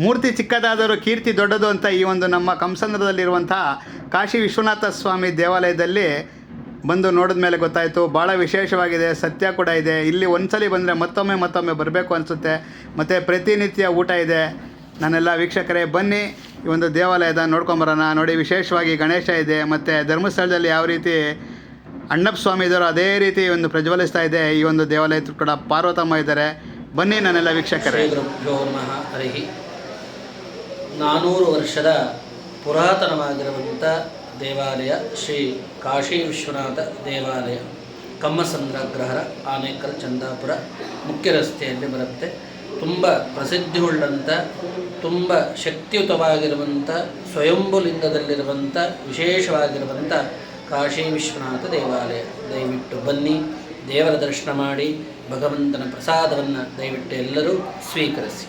ಮೂರ್ತಿ ಚಿಕ್ಕದಾದರೂ ಕೀರ್ತಿ ದೊಡ್ಡದು ಅಂತ ಈ ಒಂದು ನಮ್ಮ ಕಂಸಂದ್ರದಲ್ಲಿರುವಂಥ ಕಾಶಿ ವಿಶ್ವನಾಥ ಸ್ವಾಮಿ ದೇವಾಲಯದಲ್ಲಿ ಬಂದು ನೋಡಿದ ಮೇಲೆ ಗೊತ್ತಾಯಿತು. ಭಾಳ ವಿಶೇಷವಾಗಿದೆ, ಸತ್ಯ ಕೂಡ ಇದೆ. ಇಲ್ಲಿ ಒಂದ್ಸಲಿ ಬಂದರೆ ಮತ್ತೊಮ್ಮೆ ಬರಬೇಕು ಅನಿಸುತ್ತೆ. ಮತ್ತು ಪ್ರತಿನಿತ್ಯ ಊಟ ಇದೆ. ನಾನೆಲ್ಲ ವೀಕ್ಷಕರೇ ಬನ್ನಿ ಈ ಒಂದು ದೇವಾಲಯದ ನೋಡ್ಕೊಂಬರೋಣ. ನೋಡಿ, ವಿಶೇಷವಾಗಿ ಗಣೇಶ ಇದೆ. ಮತ್ತು ಧರ್ಮಸ್ಥಳದಲ್ಲಿ ಯಾವ ರೀತಿ ಅಣ್ಣಪ್ಪ ಸ್ವಾಮಿ ಇದ್ದಾರೋ ಅದೇ ರೀತಿ ಒಂದು ಪ್ರಜ್ವಲಿಸ್ತಾ ಇದೆ ಈ ಒಂದು ದೇವಾಲಯದ ಕೂಡ ಪಾರ್ವತಮ್ಮ ಇದ್ದಾರೆ. ಬನ್ನಿ ನಾನೆಲ್ಲ ವೀಕ್ಷಕರೇ. ಗುರುಭ್ಯೋ ನಮಃ. ಹರಿ 400 ವರ್ಷದ ಪುರಾತನವಾಗಿರುವಂಥ ದೇವಾಲಯ ಶ್ರೀ ಕಾಶಿ ವಿಶ್ವನಾಥ ದೇವಾಲಯ, ಕಮ್ಮಸಂದ್ರ ಅಗ್ರಹಾರ, ಆನೇಕಲ್, ಚಂದಾಪುರ ಮುಖ್ಯ ರಸ್ತೆಯಲ್ಲಿ ಬರುತ್ತೆ. ತುಂಬ ಪ್ರಸಿದ್ಧಿ ಉಳ್ಳಂಥ, ತುಂಬ ಶಕ್ತಿಯುತವಾಗಿರುವಂಥ, ಸ್ವಯಂಭುಲಿಂಗದಲ್ಲಿರುವಂಥ ವಿಶೇಷವಾಗಿರುವಂಥ ಕಾಶಿ ವಿಶ್ವನಾಥ ದೇವಾಲಯ. ದಯವಿಟ್ಟು ಬನ್ನಿ, ದೇವರ ದರ್ಶನ ಮಾಡಿ, ಭಗವಂತನ ಪ್ರಸಾದವನ್ನು ದಯವಿಟ್ಟು ಎಲ್ಲರೂ ಸ್ವೀಕರಿಸಿ.